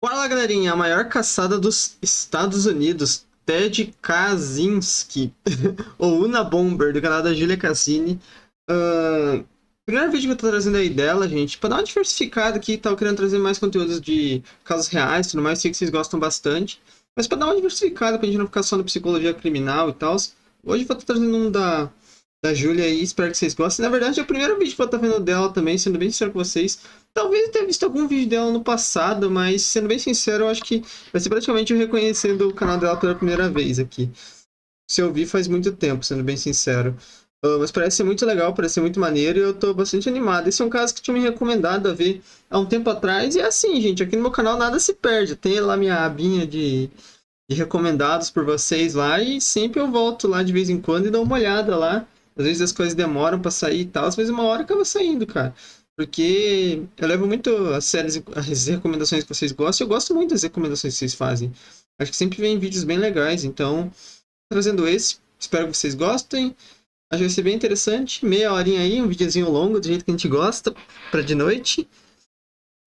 Fala, galerinha, a maior caçada dos Estados Unidos, Ted Kaczynski, ou Una Bomber, do canal da Julia Cassini. Primeiro vídeo que eu tô trazendo aí dela, gente, pra dar uma diversificada aqui, tava querendo trazer mais conteúdos de casos reais e tudo mais, sei que vocês gostam bastante. Mas pra dar uma diversificada, pra gente não ficar só no psicologia criminal e tal, hoje eu vou estar trazendo um da Julia aí, espero que vocês gostem. Na verdade, é o primeiro vídeo que eu tô vendo dela também, sendo bem sincero com vocês. Talvez eu tenha visto algum vídeo dela no passado, mas sendo bem sincero, eu acho que vai ser praticamente eu reconhecendo o canal dela pela primeira vez aqui. Se eu vi faz muito tempo, sendo bem sincero. Mas parece ser muito legal, parece ser muito maneiro e eu tô bastante animado. Esse é um caso que tinha me recomendado a ver há um tempo atrás. E é assim, gente, aqui no meu canal nada se perde. Tem lá minha abinha de recomendados por vocês lá e sempre eu volto lá de vez em quando e dou uma olhada lá. Às vezes as coisas demoram pra sair e tal, às vezes uma hora acaba saindo, cara. Porque eu levo muito a sério as recomendações que vocês gostam, eu gosto muito das recomendações que vocês fazem. Acho que sempre vem vídeos bem legais, então, trazendo esse, espero que vocês gostem. Acho que vai ser bem interessante, meia horinha aí, um videozinho longo, do jeito que a gente gosta, pra de noite.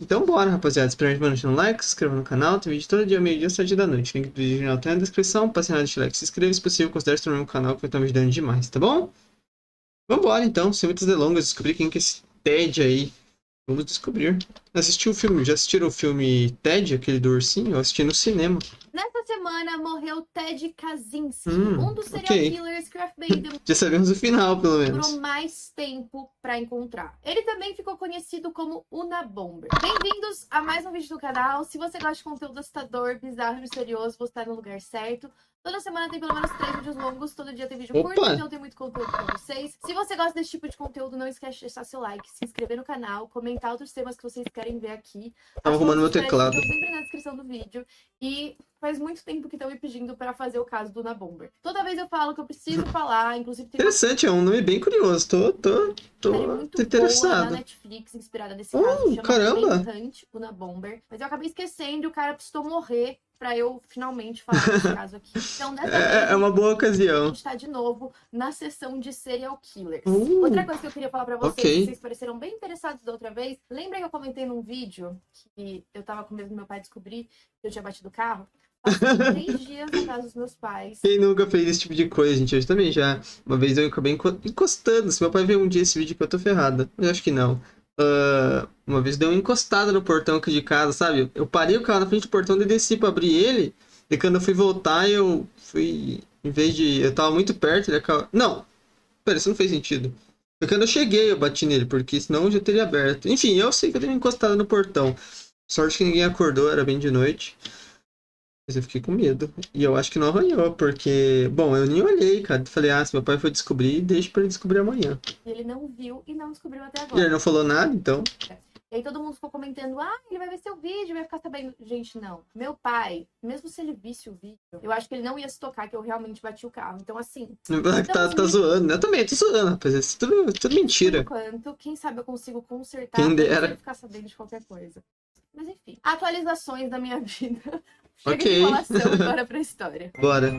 Então bora, rapaziada. Espero que deixe um like, se inscreva no canal. Tem vídeo todo dia, meio-dia, 7 da noite. Link do vídeo tá na descrição. Passe na deixa like, se inscreva. Se possível, considere se tornar no canal, que vai estar me ajudando demais, tá bom? Vambora então, sem muitas delongas, descobrir quem que é esse Ted aí. Vamos descobrir. Assistiu o filme, já assistiram o filme Ted, aquele do ursinho? Eu assisti no cinema. Nessa semana morreu Ted Kaczynski, um dos serial ok. killers que o FBI Já sabemos o final, pelo menos. demorou mais tempo pra encontrar. Ele também ficou conhecido como Una Bomber. Bem-vindos a mais um vídeo do canal. Se você gosta de conteúdo assustador, bizarro e misterioso, você tá no lugar certo. Toda semana tem pelo menos 3 vídeos longos, todo dia tem vídeo curto, então tem muito conteúdo pra vocês. Se você gosta desse tipo de conteúdo, não esquece de deixar seu like, se inscrever no canal, comentar outros temas que vocês querem ver aqui. Tava arrumando meu teclado. Estão sempre na descrição do vídeo. E faz muito tempo que estão me pedindo pra fazer o caso do Una Bomber. Toda vez eu falo que eu preciso falar, inclusive tem Interessante, é um nome bem curioso. Tô muito interessado. boa na Netflix, inspirada nesse caso, chama caramba! Manhunt, Una Bomber. Mas eu acabei esquecendo e o cara precisou morrer pra eu finalmente falar desse caso aqui. Então, dessa vez, É uma boa a ocasião. gente tá de novo na sessão de serial killers. Outra coisa que eu queria falar pra vocês, ok. que vocês pareceram bem interessados da outra vez. Lembra que eu comentei num vídeo que eu tava com medo do meu pai descobrir que eu tinha batido o carro? Passei 3 dias na casa dos meus pais. Quem nunca fez esse tipo de coisa, gente? Eu também já. Uma vez eu acabei encostando. Se meu pai ver um dia esse vídeo aqui, eu tô ferrada. Mas eu acho que não. Uma vez deu uma encostada no portão aqui de casa, sabe? Eu parei o carro na frente do portão e desci pra abrir ele. E quando eu fui voltar, eu fui. Em vez de. Eu tava muito perto, ele acabou. Não! Pera, isso não fez sentido. Foi quando eu cheguei, eu bati nele, porque senão eu já teria aberto. Enfim, eu sei que eu dei uma encostada no portão. Sorte que ninguém acordou, era bem de noite. Mas eu fiquei com medo. E eu acho que não arranhou, porque... Bom, eu nem olhei, cara. Falei, se meu pai for descobrir, deixa pra ele descobrir amanhã. Ele não viu e não descobriu até E agora. ele não falou nada, então... E aí todo mundo ficou comentando, ele vai ver seu vídeo, vai ficar sabendo. Gente, não. Meu pai, mesmo se ele visse o vídeo, eu acho que ele não ia se tocar que eu realmente bati o carro. Então, assim... Tá zoando. Eu também tô zoando, rapaz. Isso é tudo mentira. Por enquanto, quem sabe eu consigo consertar Quem dera. sem ele ficar sabendo de qualquer coisa. Mas enfim, atualizações da minha vida. Chega Ok. de enrolação, bora pra história. Bora.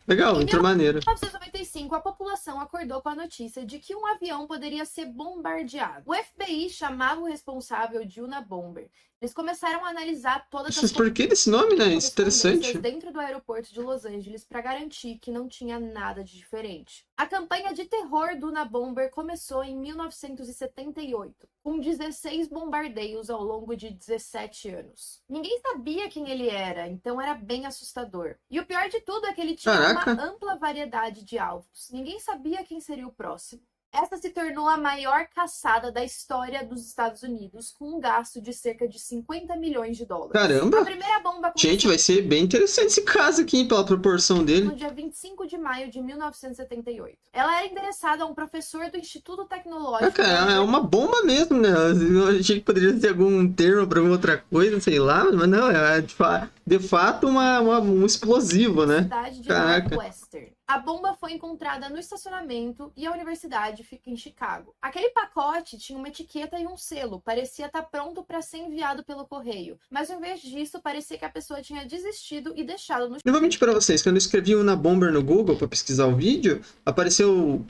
Legal, entrou maneiro. Em 1995, a população acordou com a notícia de que um avião poderia ser bombardeado. O FBI chamava o responsável de Una Bomber. Eles começaram a analisar todas Mas por que desse nome, né? Isso é interessante. dentro do aeroporto de Los Angeles para garantir que não tinha nada de diferente. A campanha de terror do Una Bomber começou em 1978, com 16 bombardeios ao longo de 17 anos. Ninguém sabia quem ele era, então era bem assustador. E o pior de tudo é que ele tinha uma ampla variedade de alvos. Ninguém sabia quem seria o próximo. Essa se tornou a maior caçada da história dos Estados Unidos, com um gasto de cerca de 50 milhões de dólares. Caramba! A primeira bomba Gente, vai ser bem interessante esse caso aqui, hein, pela proporção dele. no dia 25 de maio de 1978. Ela era endereçada a um professor do Instituto Tecnológico... Cara, é uma bomba mesmo, né? Eu achei que poderia ter algum termo pra outra coisa, sei lá, mas não, é de fato... de fato um explosivo, né? Cidade de Caraca. Northwestern. A bomba foi encontrada no estacionamento e a universidade fica em Chicago. Aquele pacote tinha uma etiqueta e um selo, parecia estar pronto para ser enviado pelo correio, mas ao invés disso, parecia que a pessoa tinha desistido e deixado no. Eu vou mentir pra vocês, quando eu escrevi Una Bomber no Google pra pesquisar o vídeo, apareceu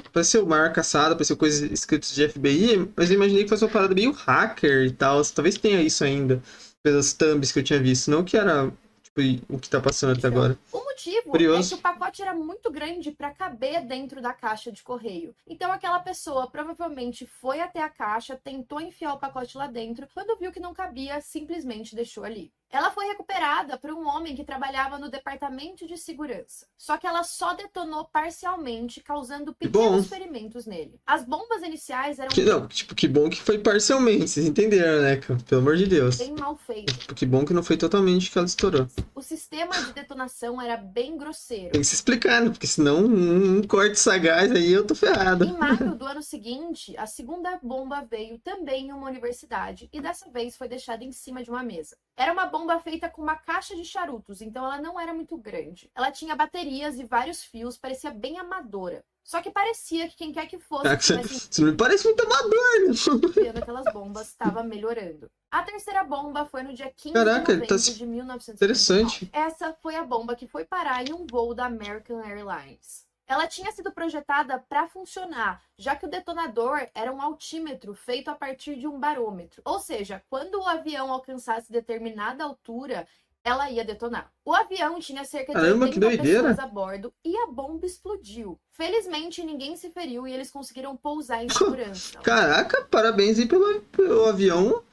maior caçada, apareceu coisas escritas de FBI, mas eu imaginei que fosse uma parada meio hacker e tal. Talvez tenha isso ainda, pelas thumbs que eu tinha visto, não que era tipo, o que tá passando até agora. O motivo Curioso. é que o pacote era muito grande para caber dentro da caixa de correio. Então aquela pessoa provavelmente foi até a caixa, tentou enfiar o pacote lá dentro, quando viu que não cabia, simplesmente deixou ali. Ela foi recuperada por um homem que trabalhava no departamento de segurança. Só que ela só detonou parcialmente, causando pequenos ferimentos nele. As bombas iniciais eram que bom que foi parcialmente, vocês entenderam, né? Pelo amor de Deus. bem mal feitas. Que bom que não foi totalmente que ela estourou. O sistema de detonação era bem grosseiro. Tem que se explicar, né? Porque senão um corte sagaz aí eu tô ferrado. Em maio do ano seguinte, a segunda bomba veio também em uma universidade e dessa vez foi deixada em cima de uma mesa. Era uma bomba feita com uma caixa de charutos, então ela não era muito grande. Ela tinha baterias e vários fios, parecia bem amadora. Só que parecia que quem quer que fosse Você não me parece muito amador, né? criando aquelas bombas estava melhorando. A terceira bomba foi no dia 15 de novembro de 1959. Interessante. Essa foi a bomba que foi parar em um voo da American Airlines. Ela tinha sido projetada para funcionar, já que o detonador era um altímetro feito a partir de um barômetro. Ou seja, quando o avião alcançasse determinada altura, ela ia detonar. O avião tinha cerca de 80 pessoas a bordo e a bomba explodiu. Felizmente, ninguém se feriu e eles conseguiram pousar em segurança. Caraca, parabéns aí pelo avião.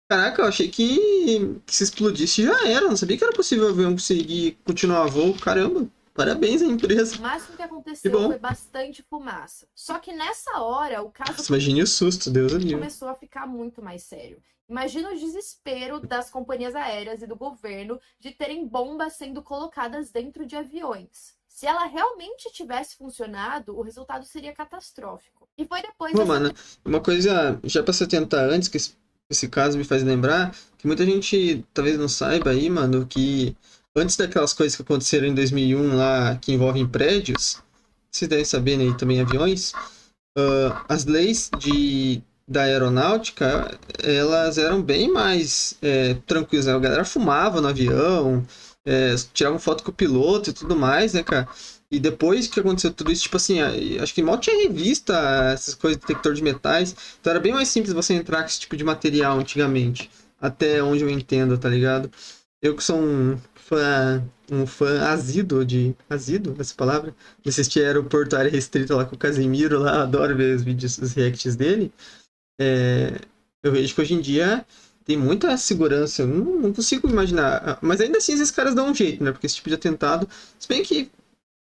Caraca, eu achei que se explodisse já era. Não sabia que era possível o avião conseguir continuar voo. Caramba. Parabéns à empresa. O máximo que aconteceu foi bastante fumaça. Só que nessa hora, o caso... Nossa, imagine o susto, Deus do céu. Começou a ficar muito mais sério. Imagina o desespero das companhias aéreas e do governo de terem bombas sendo colocadas dentro de aviões. Se ela realmente tivesse funcionado, o resultado seria catastrófico. E foi depois... Mano, uma coisa já pra se atentar antes, que esse caso me faz lembrar, que muita gente talvez não saiba aí, mano, que... Antes daquelas coisas que aconteceram em 2001 lá, que envolvem prédios, vocês devem saber, né, e também aviões, as leis da aeronáutica, elas eram bem mais tranquilas. A galera fumava no avião, tirava foto com o piloto e tudo mais, né, cara? E depois que aconteceu tudo isso, tipo assim, acho que mal tinha revista, essas coisas de detector de metais, então era bem mais simples você entrar com esse tipo de material antigamente, até onde eu entendo, tá ligado? Eu que sou um fã assíduo essa palavra, de assistir Aeroporto Área Restrita lá com o Casemiro, lá, adoro ver os vídeos, os reacts dele. Eu vejo que hoje em dia tem muita segurança, eu não consigo imaginar, mas ainda assim esses caras dão um jeito, né, porque esse tipo de atentado, se bem que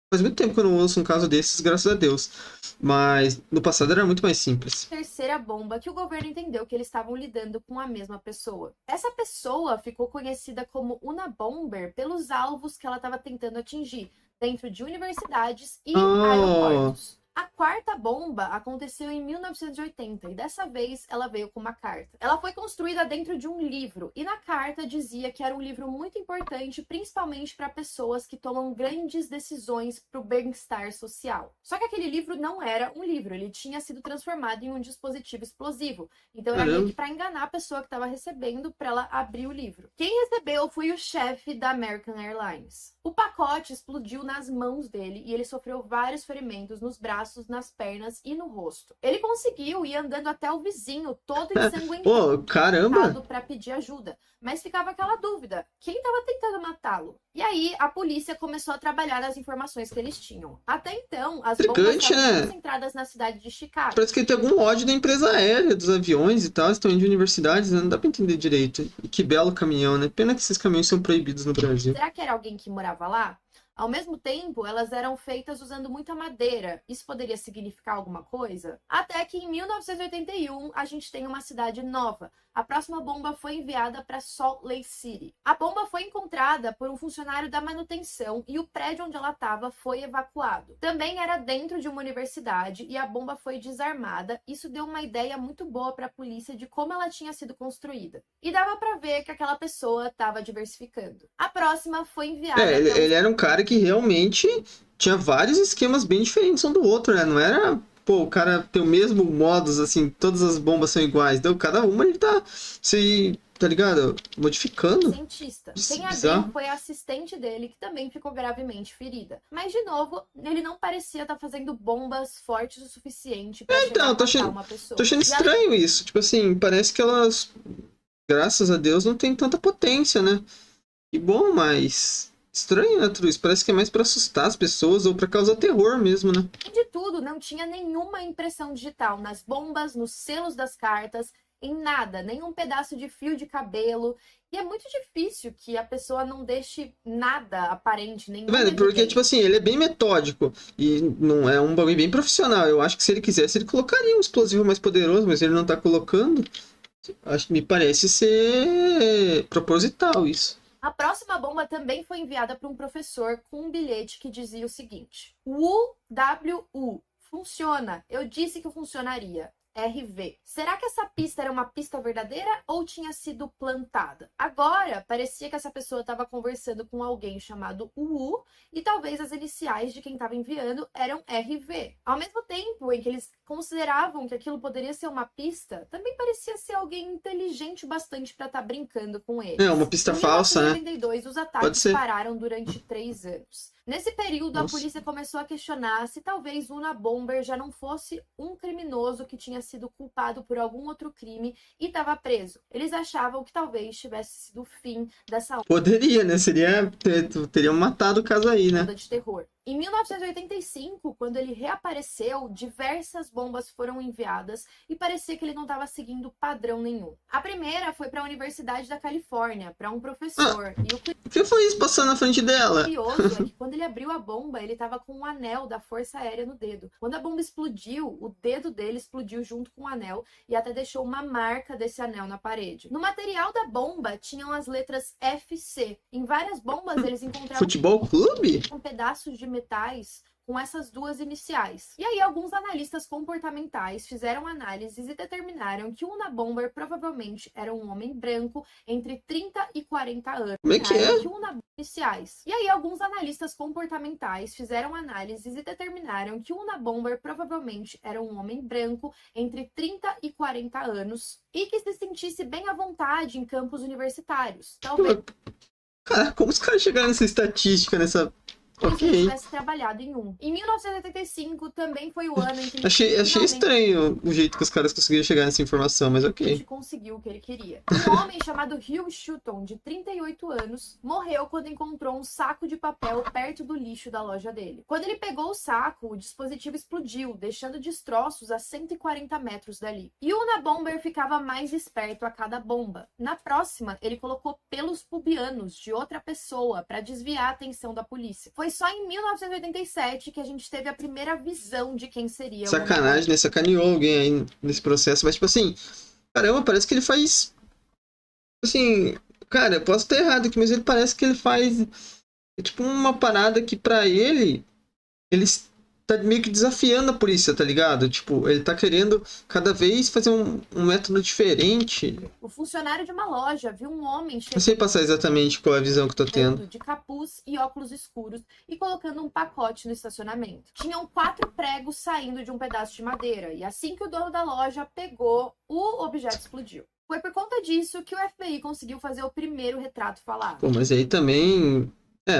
faz muito tempo que eu não ouço um caso desses, graças a Deus. Mas no passado era muito mais simples. Terceira bomba que o governo entendeu que eles estavam lidando com a mesma pessoa. Essa pessoa ficou conhecida como Una Bomber pelos alvos que ela estava tentando atingir dentro de universidades e aeroportos. A quarta bomba aconteceu em 1980 e dessa vez ela veio com uma carta. Ela foi construída dentro de um livro e na carta dizia que era um livro muito importante, principalmente para pessoas que tomam grandes decisões para o bem-estar social. Só que aquele livro não era um livro, ele tinha sido transformado em um dispositivo explosivo. Então era meio que para enganar a pessoa que estava recebendo para ela abrir o livro. Quem recebeu foi o chefe da American Airlines. O pacote explodiu nas mãos dele e ele sofreu vários ferimentos nos braços, nas pernas e no rosto. Ele conseguiu ir andando até o vizinho, todo ensanguentado, para pedir ajuda. Mas ficava aquela dúvida, quem estava tentando matá-lo? E aí a polícia começou a trabalhar nas informações que eles tinham. Até então, as bombas estavam concentradas na cidade de Chicago. Parece que ele tem algum ódio da empresa aérea, dos aviões e tal, estão indo de universidades, né? Não dá pra entender direito. E que belo caminhão, né? Pena que esses caminhões são proibidos no Brasil. Será que era alguém que morava lá? Ao mesmo tempo, elas eram feitas usando muita madeira. Isso poderia significar alguma coisa? Até que em 1981, a gente tem uma cidade nova. A próxima bomba foi enviada para Salt Lake City. A bomba foi encontrada por um funcionário da manutenção e o prédio onde ela estava foi evacuado. Também era dentro de uma universidade e a bomba foi desarmada. Isso deu uma ideia muito boa para a polícia de como ela tinha sido construída. E dava para ver que aquela pessoa estava diversificando. A próxima foi enviada... Ele era um cara que realmente tinha vários esquemas bem diferentes um do outro, né? Não era, pô, o cara tem o mesmo modus, assim, todas as bombas são iguais. Então, cada uma ele tá se, tá ligado? Modificando. Cientista. Quem abriu foi a assistente dele, que também ficou gravemente ferida. Mas, de novo, ele não parecia estar fazendo bombas fortes o suficiente pra chegar a matar uma pessoa. Tô achando estranho isso. Tipo assim, parece que elas, graças a Deus, não tem tanta potência, né? Que bom, mas... estranho, né, tudo isso? Parece que é mais pra assustar as pessoas ou pra causar terror mesmo, né? De tudo, não tinha nenhuma impressão digital nas bombas, nos selos das cartas, em nada, nenhum pedaço de fio de cabelo. E é muito difícil que a pessoa não deixe nada aparente, nenhum evidente. Porque, tipo assim, ele é bem metódico e não é um bagulho bem profissional. Eu acho que se ele quisesse, ele colocaria um explosivo mais poderoso, mas ele não tá colocando. Acho que me parece ser proposital isso. A próxima bomba também foi enviada para um professor com um bilhete que dizia o seguinte: UWU, funciona, eu disse que funcionaria. RV. Será que essa pista era uma pista verdadeira ou tinha sido plantada? Agora, parecia que essa pessoa estava conversando com alguém chamado UU e talvez as iniciais de quem estava enviando eram RV. Ao mesmo tempo em que eles consideravam que aquilo poderia ser uma pista, também parecia ser alguém inteligente bastante para estar brincando com eles. É, uma pista falsa, né? Em 1992, os ataques pararam durante 3 anos. Nesse período, a polícia começou a questionar se talvez Una Bomber já não fosse um criminoso que tinha sido culpado por algum outro crime e estava preso. Eles achavam que talvez tivesse sido o fim dessa onda. Poderia, né? Teriam matado o caso aí, né? De terror. Em 1985, quando ele reapareceu, diversas bombas foram enviadas e parecia que ele não estava seguindo padrão nenhum. A primeira foi para a Universidade da Califórnia, para um professor. O que foi isso passando na frente dela? O curioso é que quando ele abriu a bomba, ele estava com um anel da Força Aérea no dedo. Quando a bomba explodiu, o dedo dele explodiu junto com o anel e até deixou uma marca desse anel na parede. No material da bomba tinham as letras FC. Em várias bombas eles encontravam Futebol clube? Com pedaços de metais com essas duas iniciais. E aí alguns analistas comportamentais fizeram análises e determinaram que o Una Bomber provavelmente era um homem branco entre 30 e 40 anos. Como é que é? Iniciais. E aí alguns analistas comportamentais fizeram análises e determinaram que o Una Bomber provavelmente era um homem branco entre 30 e 40 anos e que se sentisse bem à vontade em campos universitários. Talvez... Cara, como os caras chegaram nessa estatística, nessa... Ok. Ele tivesse trabalhado em um. Em 1985 também foi o ano em que ele achei estranho o jeito que os caras conseguiram chegar nessa informação, mas ok. Ele conseguiu o que ele queria. Um homem chamado Hugh Sutton, de 38 anos, morreu quando encontrou um saco de papel perto do lixo da loja dele. Quando ele pegou o saco, o dispositivo explodiu, deixando destroços a 140 metros dali. E o Una Bomber ficava mais esperto a cada bomba. Na próxima, ele colocou pelos pubianos de outra pessoa para desviar a atenção da polícia. Foi só em 1987 que a gente teve a primeira visão de quem seria. Sacanagem, né? Sacaneou alguém aí nesse processo. Mas, tipo assim, caramba, parece que ele faz... Assim, cara, eu posso estar errado aqui, mas ele parece que ele faz... tipo uma parada que pra ele tá meio que desafiando a polícia, tá ligado? Tipo, ele tá querendo cada vez fazer um método diferente. O funcionário de uma loja viu um homem chegando... Não sei passar exatamente qual é a visão que eu tô tendo. De capuz e óculos escuros e colocando um pacote no estacionamento. Tinham 4 pregos saindo de um pedaço de madeira e assim que o dono da loja pegou, o objeto explodiu. Foi por conta disso que o FBI conseguiu fazer o primeiro retrato falado. Pô, mas aí também...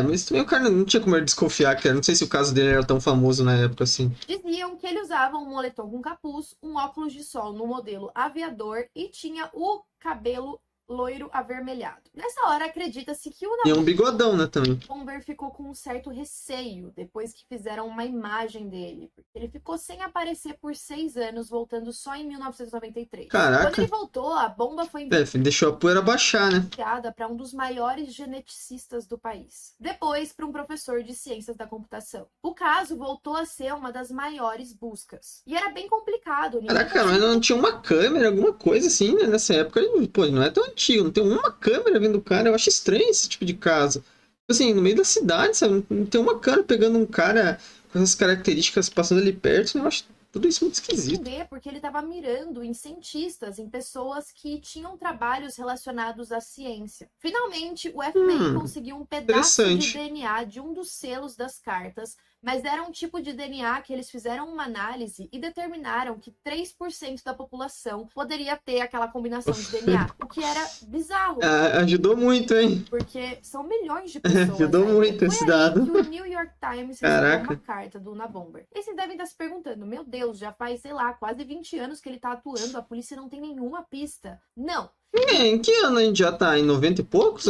mas também o cara não tinha como ele desconfiar, cara. Não sei se o caso dele era tão famoso na época assim. Diziam que ele usava um moletom com capuz, um óculos de sol no modelo aviador e tinha o cabelo loiro avermelhado. Nessa hora, acredita-se que o E é um bigodão, né, também. Bomber ficou com um certo receio depois que fizeram uma imagem dele, porque ele ficou sem aparecer por 6 anos, voltando só em 1993. Caraca. Quando ele voltou, a bomba foi Deixou a poeira baixar, né? enviada para um dos maiores geneticistas do país, depois para um professor de ciências da computação. O caso voltou a ser uma das maiores buscas. E era bem complicado. Caraca, mas não tinha uma câmera, alguma coisa assim, né? Nessa época, pô, não é tão antigo, não tem uma câmera vendo o cara. Eu acho estranho esse tipo de caso. Assim, no meio da cidade, sabe? Não tem uma câmera pegando um cara com essas características passando ali perto, né? Eu acho tudo isso muito esquisito. Porque ele estava mirando em cientistas, em pessoas que tinham trabalhos relacionados à ciência. Finalmente, o FBI conseguiu um pedaço de DNA de um dos selos das cartas, mas era um tipo de DNA que eles fizeram uma análise e determinaram que 3% da população poderia ter aquela combinação de DNA, o que era bizarro. Ajudou muito, hein? Porque são milhões de pessoas. Ajudou muito esse dado. Foi aí que o New York Times recebeu uma carta do Unabomber. E vocês devem estar se perguntando, meu Deus, já faz, sei lá, quase 20 anos que ele tá atuando, a polícia não tem nenhuma pista. Não. Em que ano a gente já tá? Em 90 e poucos?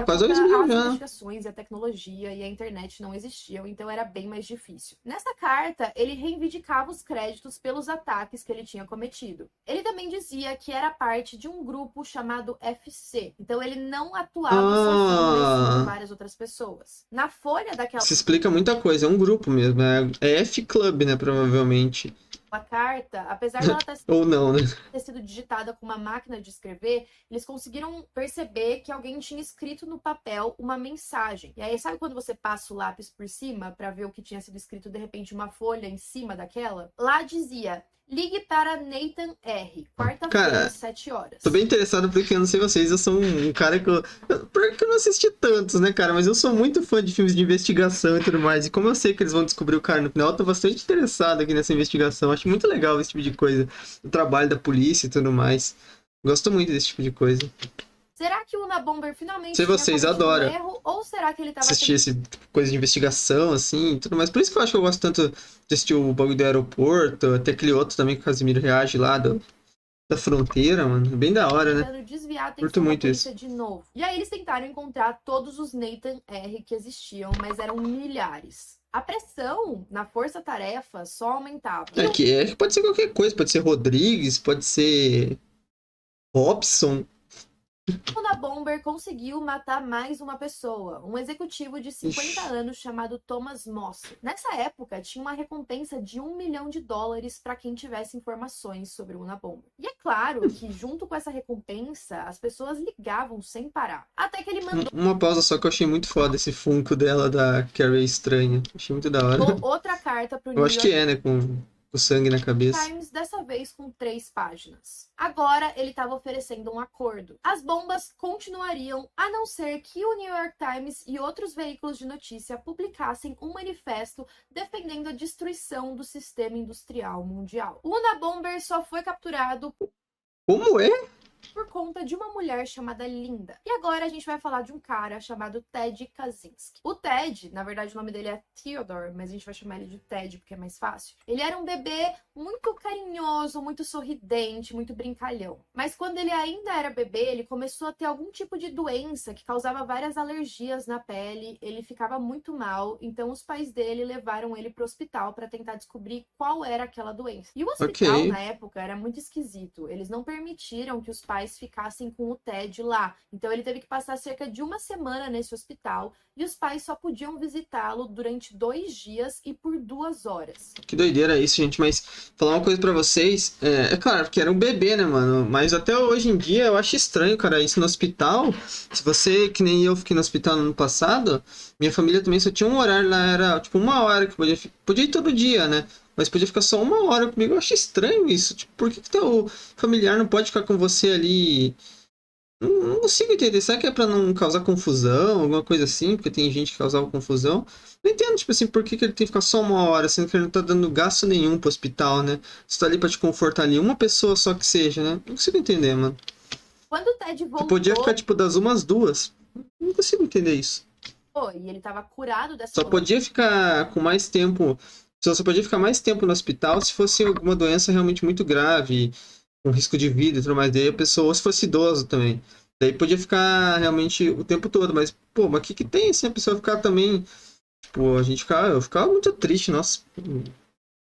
Quase 2000 as já. investigações e a tecnologia e a internet não existiam, então era bem mais difícil. Nessa carta, ele reivindicava os créditos pelos ataques que ele tinha cometido. Ele também dizia que era parte de um grupo chamado FC, então ele não atuava sozinho, com várias outras pessoas. Na folha daquela... Isso explica muita coisa, é um grupo mesmo, é F-Club, né, provavelmente. A carta, apesar dela ou não, né? ter sido digitada com uma máquina de escrever, eles conseguiram perceber que alguém tinha escrito no papel uma mensagem. E aí, sabe quando você passa o lápis por cima para ver o que tinha sido escrito, de repente, uma folha em cima daquela? Lá dizia: ligue para Nathan R. Quarta-feira, às 7 horas. Tô bem interessado porque eu não sei vocês, eu sou um cara que porque eu não assisti tantos, né, cara? Mas eu sou muito fã de filmes de investigação e tudo mais. E como eu sei que eles vão descobrir o cara no final, eu tô bastante interessado aqui nessa investigação. Acho muito legal esse tipo de coisa. O trabalho da polícia e tudo mais. Gosto muito desse tipo de coisa. Será que o Unabomber finalmente sei vocês adoram um erro, ou será que ele tava assistir esse coisa de investigação, assim, e tudo mais. Por isso que eu acho que eu gosto tanto de assistir o bagulho do aeroporto, até aquele outro também que o Casimiro reage lá da fronteira, mano. Bem da hora, né? Curto muito isso. De novo. E aí eles tentaram encontrar todos os Nathan R que existiam, mas eram milhares. A pressão na força-tarefa só aumentava. Que pode ser qualquer coisa, pode ser Rodrigues, pode ser Robson. O Unabomber conseguiu matar mais uma pessoa, um executivo de 50 anos chamado Thomas Moss. Nessa época, tinha uma recompensa de $1 milhão para quem tivesse informações sobre o Unabomber. E é claro que, junto com essa recompensa, as pessoas ligavam sem parar. Até que ele mandou... Uma pausa só que eu achei muito foda esse Funko dela da Carrie Estranha. Achei muito da hora. Outra carta pro New York... Eu acho que é, né? Com o sangue na cabeça. Times, dessa vez com 3 páginas. Agora ele estava oferecendo um acordo. As bombas continuariam, a não ser que o New York Times e outros veículos de notícia publicassem um manifesto defendendo a destruição do sistema industrial mundial. O Unabomber só foi capturado... Como é? Por conta de uma mulher chamada Linda. E agora a gente vai falar de um cara chamado Ted Kaczynski. O Ted, na verdade o nome dele é Theodore, mas a gente vai chamar ele de Ted porque é mais fácil. Ele era um bebê muito carinhoso, muito sorridente, muito brincalhão. Mas quando ele ainda era bebê, ele começou a ter algum tipo de doença que causava várias alergias na pele, ele ficava muito mal, então os pais dele levaram ele pro hospital para tentar descobrir qual era aquela doença. E o hospital, na época, era muito esquisito. Eles não permitiram que os pais ficassem com o Ted lá. Então ele teve que passar cerca de 1 semana nesse hospital e os pais só podiam visitá-lo durante 2 dias e por 2 horas. Que doideira isso, gente. Mas falar uma coisa pra vocês, é claro que era um bebê, né, mano? Mas até hoje em dia eu acho estranho, cara, isso no hospital. Se você, que nem eu, fiquei no hospital no ano passado, minha família também só tinha um horário lá, era tipo 1 hora que podia ir todo dia, né? Mas podia ficar só 1 hora comigo. Eu acho estranho isso. Tipo, por que teu familiar não pode ficar com você ali? Não consigo entender. Será que é pra não causar confusão? Alguma coisa assim? Porque tem gente que causava confusão. Não entendo, tipo assim, por que ele tem que ficar só 1 hora, sendo que ele não tá dando gasto nenhum pro hospital, né? Você tá ali pra te confortar ali. Uma pessoa só que seja, né? Não consigo entender, mano. Quando o Ted voltou... Você podia ficar, tipo, das 1 às 2. Não consigo entender isso. E ele tava curado dessa Só podia ficar com mais tempo... Você podia ficar mais tempo no hospital se fosse alguma doença realmente muito grave, com risco de vida e tudo mais. Daí a pessoa, ou se fosse idoso também. Daí podia ficar realmente o tempo todo, mas, pô, mas o que que tem assim a pessoa ficar também. Tipo, eu ficava muito triste, nossa,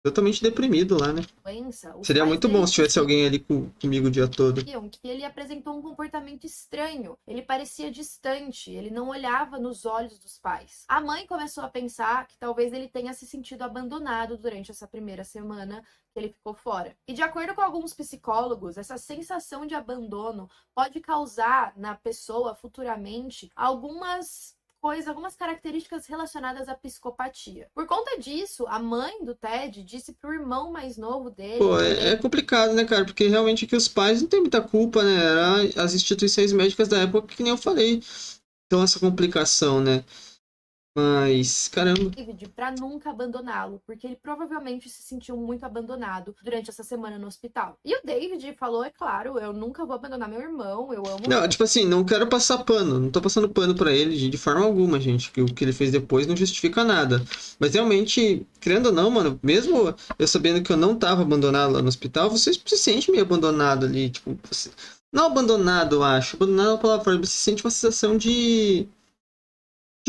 totalmente deprimido lá, né? Doença, os Seria pais muito bom dele se tivesse alguém ali comigo o dia todo. diziam que ele apresentou um comportamento estranho. Ele parecia distante, ele não olhava nos olhos dos pais. A mãe começou a pensar que talvez ele tenha se sentido abandonado durante essa primeira semana que ele ficou fora. E de acordo com alguns psicólogos, essa sensação de abandono pode causar na pessoa futuramente algumas características relacionadas à psicopatia. Por conta disso, a mãe do Ted disse pro irmão mais novo dele, Pô, é complicado, né, cara? Porque realmente aqui os pais não têm muita culpa, né? Era as instituições médicas da época que nem eu falei. Então essa complicação, né? Mas, caramba. David para nunca abandoná-lo, porque ele provavelmente se sentiu muito abandonado durante essa semana no hospital. E o David falou, é claro, eu nunca vou abandonar meu irmão, eu amo. Não, tipo assim, não quero passar pano. Não tô passando pano pra ele de forma alguma, gente. Que o que ele fez depois não justifica nada. Mas realmente, querendo ou não, mano, mesmo eu sabendo que eu não tava abandonado lá no hospital, você se sente meio abandonado ali. Tipo, você... Não abandonado, eu acho. Abandonado é uma palavra forte. Você sente uma sensação de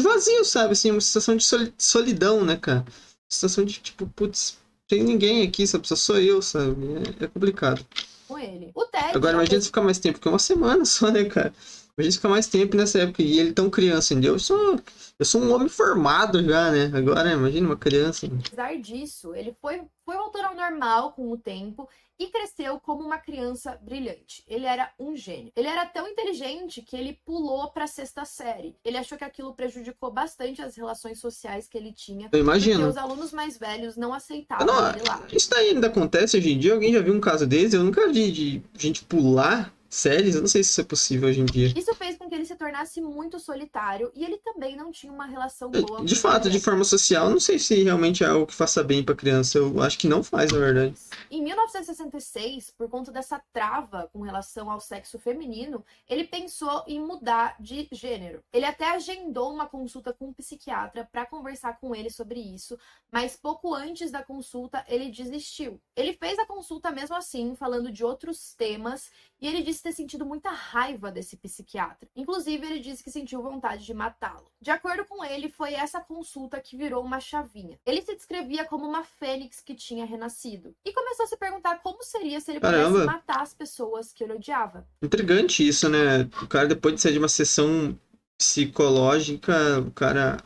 vazio, sabe? Assim, uma sensação de solidão, né, cara? Sensação de, tipo, putz, tem ninguém aqui, sabe? Só sou eu, sabe? É complicado. Com ele. O Ted. Agora imagina se ficar mais tempo, porque é uma semana só, né, cara? Imagina se ficar mais tempo nessa época. E ele tão criança ainda. Eu sou um homem formado já, né? Agora, imagina uma criança. Apesar disso, ele foi voltando ao normal com o tempo e cresceu como uma criança brilhante. Ele era um gênio. Ele era tão inteligente que ele pulou para a sexta série. Ele achou que aquilo prejudicou bastante as relações sociais que ele tinha. Eu imagino. Porque os alunos mais velhos não aceitavam Não, ele lá. isso daí ainda acontece hoje em dia? Alguém já viu um caso desse? Eu nunca vi de gente pular séries. Eu não sei se isso é possível hoje em dia. Isso fez com que ele se tornasse muito solitário e ele também não tinha uma relação boa com De fato, de ninguém. forma social, não sei se realmente é algo que faça bem pra criança. Eu acho que não faz, na verdade. Em 1966, por conta dessa trava com relação ao sexo feminino, ele pensou em mudar de gênero. Ele até agendou uma consulta com um psiquiatra para conversar com ele sobre isso, mas pouco antes da consulta ele desistiu. Ele fez a consulta mesmo assim, falando de outros temas, e ele disse ter sentido muita raiva desse psiquiatra. Inclusive, ele disse que sentiu vontade de matá-lo. De acordo com ele, foi essa consulta que virou uma chavinha. Ele se descrevia como uma fênix que tinha renascido. E começou a se perguntar como seria se ele pudesse Caramba. matar as pessoas que ele odiava. Intrigante isso, né? O cara, depois de sair de uma sessão psicológica, o cara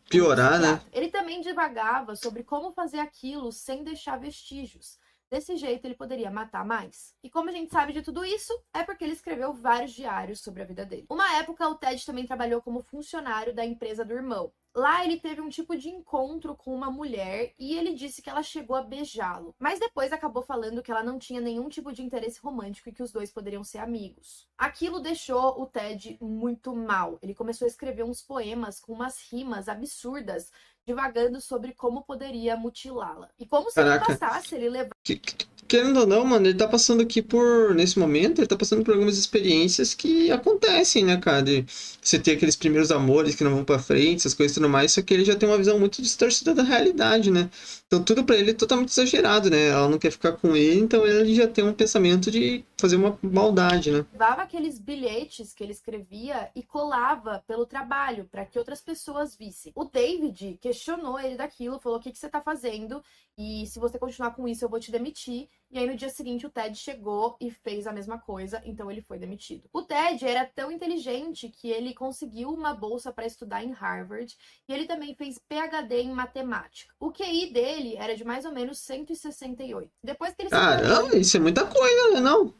piorar, né? Ele também divagava sobre como fazer aquilo sem deixar vestígios. Desse jeito, ele poderia matar mais. E como a gente sabe de tudo isso, é porque ele escreveu vários diários sobre a vida dele. Uma época, o Ted também trabalhou como funcionário da empresa do irmão. Lá ele teve um tipo de encontro com uma mulher e ele disse que ela chegou a beijá-lo. Mas depois acabou falando que ela não tinha nenhum tipo de interesse romântico e que os dois poderiam ser amigos. Aquilo deixou o Ted muito mal. Ele começou a escrever uns poemas com umas rimas absurdas, divagando sobre como poderia mutilá-la. E como se não bastasse, ele levar... Querendo ou não, mano, ele tá passando aqui nesse momento, ele tá passando por algumas experiências que acontecem, né, cara? De você ter aqueles primeiros amores que não vão pra frente, essas coisas e tudo mais, só que ele já tem uma visão muito distorcida da realidade, né? Então tudo pra ele é totalmente exagerado, né? Ela não quer ficar com ele, então ele já tem um pensamento de fazer uma maldade, né? Levava aqueles bilhetes que ele escrevia e colava pelo trabalho para que outras pessoas vissem. O David questionou ele daquilo, falou: o que você tá fazendo? E se você continuar com isso, eu vou te demitir. E aí no dia seguinte o Ted chegou e fez a mesma coisa, então ele foi demitido. O Ted era tão inteligente que ele conseguiu uma bolsa para estudar em Harvard e ele também fez PhD em matemática. O QI dele era de mais ou menos 168. Depois que ele se Caramba, isso é muita coisa, né, não?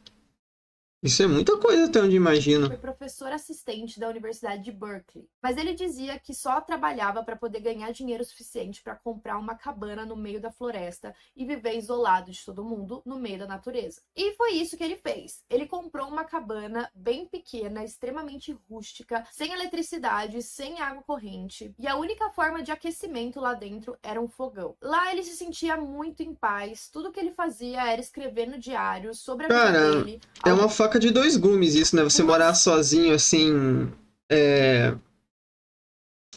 Isso é muita coisa até onde imagino. Foi professor assistente da Universidade de Berkeley, mas ele dizia que só trabalhava para poder ganhar dinheiro suficiente para comprar uma cabana no meio da floresta e viver isolado de todo mundo no meio da natureza. E foi isso que ele fez. Ele comprou uma cabana bem pequena, extremamente rústica, sem eletricidade, sem água corrente, e a única forma de aquecimento lá dentro era um fogão. Lá ele se sentia muito em paz, tudo que ele fazia era escrever no diário sobre a vida dele. É uma faca de dois gumes isso, né? Você morar sozinho, assim,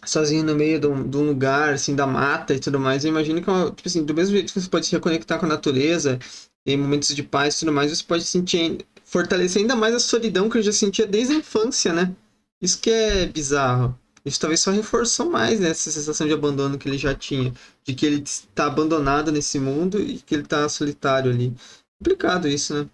sozinho no meio de um lugar, assim, da mata e tudo mais. Eu imagino que, tipo assim, do mesmo jeito que você pode se reconectar com a natureza, em momentos de paz e tudo mais, você pode sentir fortalecer ainda mais a solidão que eu já sentia desde a infância, né? Isso que é bizarro. Isso talvez só reforçou mais, né, essa sensação de abandono que ele já tinha. De que ele está abandonado nesse mundo e que ele está solitário ali. Complicado isso, né?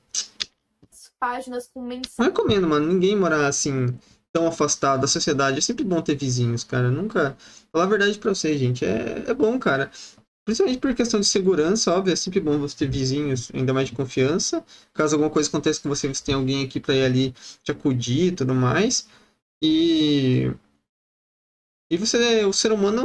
Páginas com Não mensagens. recomendo, mano, ninguém morar assim, tão afastado da sociedade. É sempre bom ter vizinhos, cara. Nunca. Falar a verdade pra vocês, gente. É bom, cara. Principalmente por questão de segurança, óbvio, é sempre bom você ter vizinhos, ainda mais de confiança. Caso alguma coisa aconteça com você, você tem alguém aqui pra ir ali te acudir e tudo mais. E você, o ser humano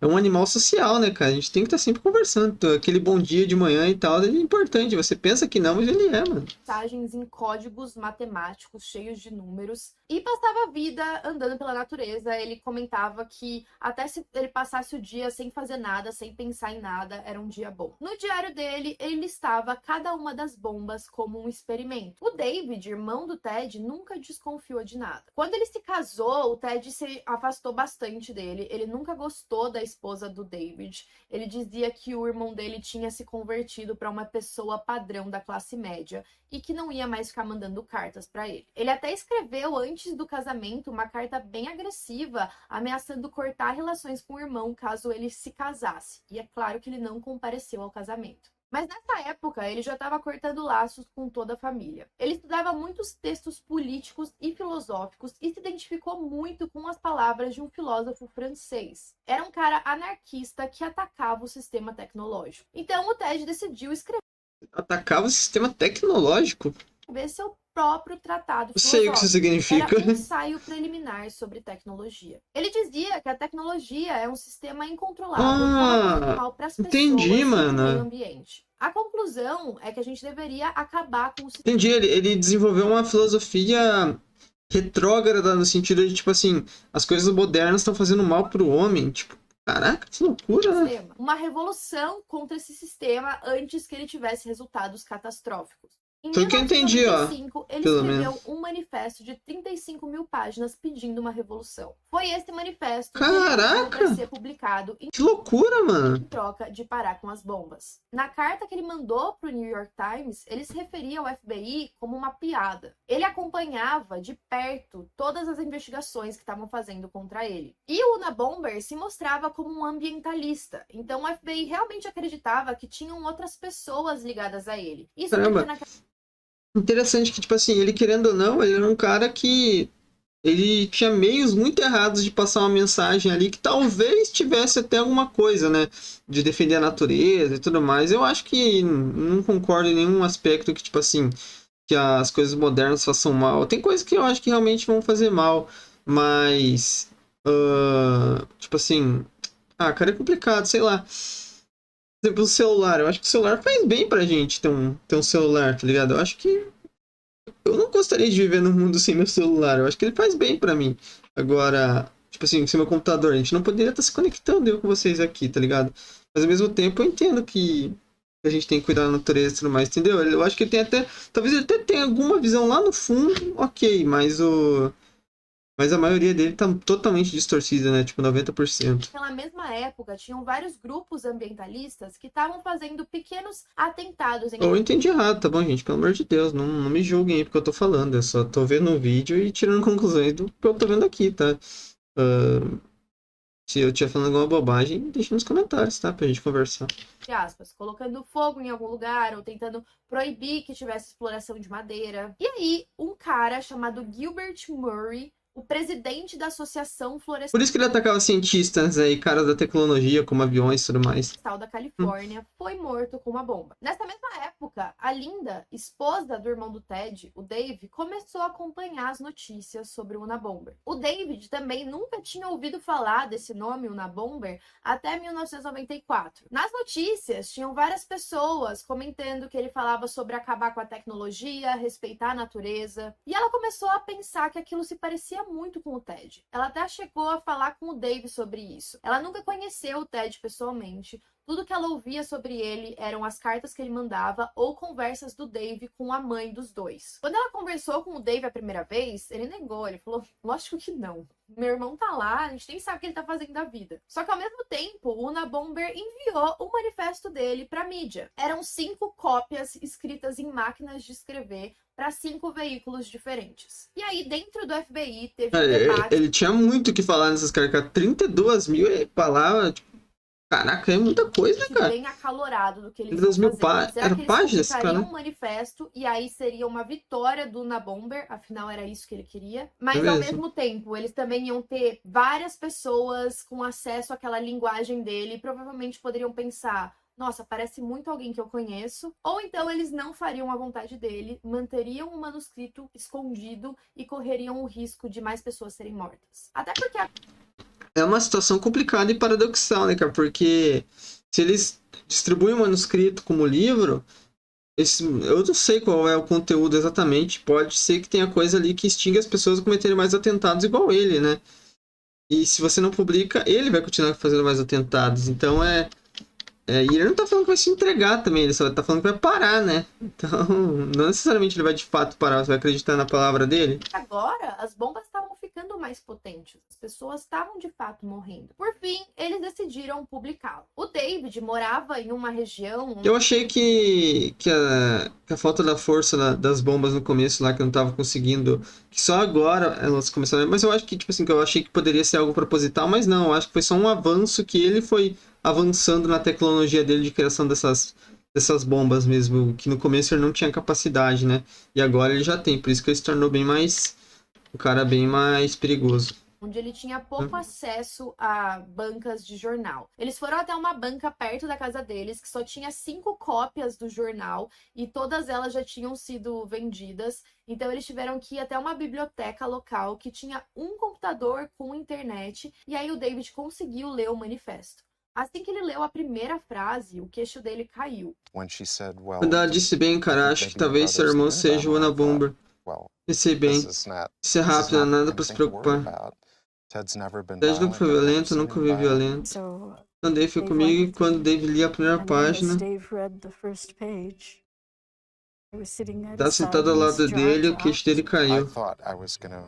é um animal social, né, cara? A gente tem que estar sempre conversando. Aquele bom dia de manhã e tal, é importante. Você pensa que não, mas ele é, mano. Mensagens em códigos matemáticos cheios de números e passava a vida andando pela natureza. Ele comentava que até se ele passasse o dia sem fazer nada, sem pensar em nada, era um dia bom. No diário dele, ele listava cada uma das bombas como um experimento. O David, irmão do Ted, nunca desconfiou de nada. Quando ele se casou, o Ted se afastou bastante dele. Ele nunca gostou da esposa do David. Ele dizia que o irmão dele tinha se convertido para uma pessoa padrão da classe média e que não ia mais ficar mandando cartas para ele. Ele até escreveu antes do casamento uma carta bem agressiva, ameaçando cortar relações com o irmão caso ele se casasse. E é claro que ele não compareceu ao casamento. Mas nessa época, ele já estava cortando laços com toda a família. Ele estudava muitos textos políticos e filosóficos e se identificou muito com as palavras de um filósofo francês. Era um cara anarquista que atacava o sistema tecnológico. Então o Ted decidiu escrever Atacava o sistema tecnológico. seu próprio tratado Eu sei o que isso filosófico. significa. Era um ensaio preliminar sobre tecnologia. Ele dizia que a tecnologia é um sistema incontrolável que estava fazendo mal para as pessoas entendi, e para o meio mano. ambiente. A conclusão é que a gente deveria acabar com o sistema. Entendi, ele desenvolveu uma filosofia retrógrada no sentido de, tipo assim, as coisas modernas estão fazendo mal pro homem. Tipo, caraca, que loucura, né? Uma revolução contra esse sistema antes que ele tivesse resultados catastróficos. Em Foi o que eu entendi, ó. 1995, ele Pelo escreveu menos. um manifesto de 35 mil páginas pedindo uma revolução. Foi esse manifesto que Caraca! ele para ser publicado em Que loucura, mano. troca de parar com as bombas. Na carta que ele mandou para o New York Times, ele se referia ao FBI como uma piada. Ele acompanhava de perto todas as investigações que estavam fazendo contra ele. E o Unabomber se mostrava como um ambientalista. Então o FBI realmente acreditava que tinham outras pessoas ligadas a ele. Isso Caramba. porque Interessante que, tipo assim, ele querendo ou não, ele era um cara que ele tinha meios muito errados de passar uma mensagem ali que talvez tivesse até alguma coisa, né? De defender a natureza e tudo mais. Eu acho que não concordo em nenhum aspecto que, tipo assim, que as coisas modernas façam mal. Tem coisas que eu acho que realmente vão fazer mal, mas. Tipo assim. Ah, cara, é complicado, sei lá. Por exemplo, o celular. Eu acho que o celular faz bem pra gente ter um celular, tá ligado? Eu acho que eu não gostaria de viver num mundo sem meu celular. Eu acho que ele faz bem pra mim. Agora, tipo assim, sem meu computador, a gente não poderia estar se conectando eu com vocês aqui, tá ligado? Mas ao mesmo tempo eu entendo que a gente tem que cuidar da natureza e tudo mais, entendeu? Eu acho que ele tem até. Talvez ele até tenha alguma visão lá no fundo, ok, mas o. Mas a maioria dele tá totalmente distorcida, né? Tipo, 90%. naquela mesma época, tinham vários grupos ambientalistas que estavam fazendo pequenos atentados em Ou eu entendi errado, tá bom, gente? Pelo amor de Deus, não me julguem aí porque eu tô falando. Eu só tô vendo o vídeo e tirando conclusões do que eu tô vendo aqui, tá? Se eu estiver falando alguma bobagem, deixa nos comentários, tá? Pra gente conversar. entre aspas, colocando fogo em algum lugar ou tentando proibir que tivesse exploração de madeira. E aí, um cara chamado Gilbert Murray, o presidente da Associação Florestal Por isso que ele atacava cientistas aí, caras da tecnologia, como aviões e tudo mais. da Califórnia, foi morto com uma bomba. Nessa mesma época, a Linda, esposa do irmão do Ted, o Dave, começou a acompanhar as notícias sobre o Unabomber. O David também nunca tinha ouvido falar desse nome, Unabomber, até 1994. Nas notícias, tinham várias pessoas comentando que ele falava sobre acabar com a tecnologia, respeitar a natureza, e ela começou a pensar que aquilo se parecia muito com o Ted. Ela até chegou a falar com o Dave sobre isso. Ela nunca conheceu o Ted pessoalmente, Tudo que ela ouvia sobre ele eram as cartas que ele mandava ou conversas do Dave com a mãe dos dois. Quando ela conversou com o Dave a primeira vez, ele negou, ele falou, lógico que não. Meu irmão tá lá, a gente nem sabe o que ele tá fazendo da vida. Só que ao mesmo tempo, o Unabomber enviou o manifesto dele pra mídia. Eram 5 cópias escritas em máquinas de escrever para 5 veículos diferentes. E aí, dentro do FBI, teve um debate. Ele tinha muito o que falar nessas caricaturas. 32 mil palavras, tipo, caraca, é muita coisa, cara. Bem acalorado do que eles 32 mil páginas. Será que eles páginas, publicariam cara? um manifesto e aí seria uma vitória do Unabomber, afinal era isso que ele queria. Mas É ao mesmo. mesmo tempo, eles também iam ter várias pessoas com acesso àquela linguagem dele e provavelmente poderiam pensar, nossa, parece muito alguém que eu conheço. Ou então eles não fariam a vontade dele, manteriam o manuscrito escondido e correriam o risco de mais pessoas serem mortas. Até porque É uma situação complicada e paradoxal, né, cara? Porque se eles distribuem o manuscrito como livro, eu não sei qual é o conteúdo exatamente. Pode ser que tenha coisa ali que extingue as pessoas a cometerem mais atentados igual ele, né? E se você não publica, ele vai continuar fazendo mais atentados. Então e ele não tá falando que vai se entregar também, ele só tá falando que vai parar, né? Então, não necessariamente ele vai de fato parar, você vai acreditar na palavra dele. agora as bombas estavam ficando mais potentes, as pessoas estavam de fato morrendo. Por fim, eles decidiram publicá-lo. O David morava em uma região onde Eu achei que a falta da força das bombas no começo lá, que eu não tava conseguindo, que só agora elas começaram, mas eu acho que, tipo assim, que eu achei que poderia ser algo proposital, mas não, eu acho que foi só um avanço que ele foi avançando na tecnologia dele de criação dessas bombas mesmo, que no começo ele não tinha capacidade, né? E agora ele já tem, por isso que ele se tornou um cara bem mais perigoso. onde ele tinha pouco acesso a bancas de jornal. Eles foram até uma banca perto da casa deles, que só tinha 5 cópias do jornal, e todas elas já tinham sido vendidas. Então eles tiveram que ir até uma biblioteca local, que tinha um computador com internet, e aí o David conseguiu ler o manifesto. Assim que ele leu a primeira frase, o queixo dele caiu. Quando ela disse bem, cara, acho que talvez seu irmão seja o Unabomber. Pensei bem, isso é rápido, não há nada pra se preocupar. Ted nunca foi violento, nunca vi violento. Quando Dave foi comigo e quando Dave lia a primeira página, tava sentado ao lado dele e o queixo dele caiu.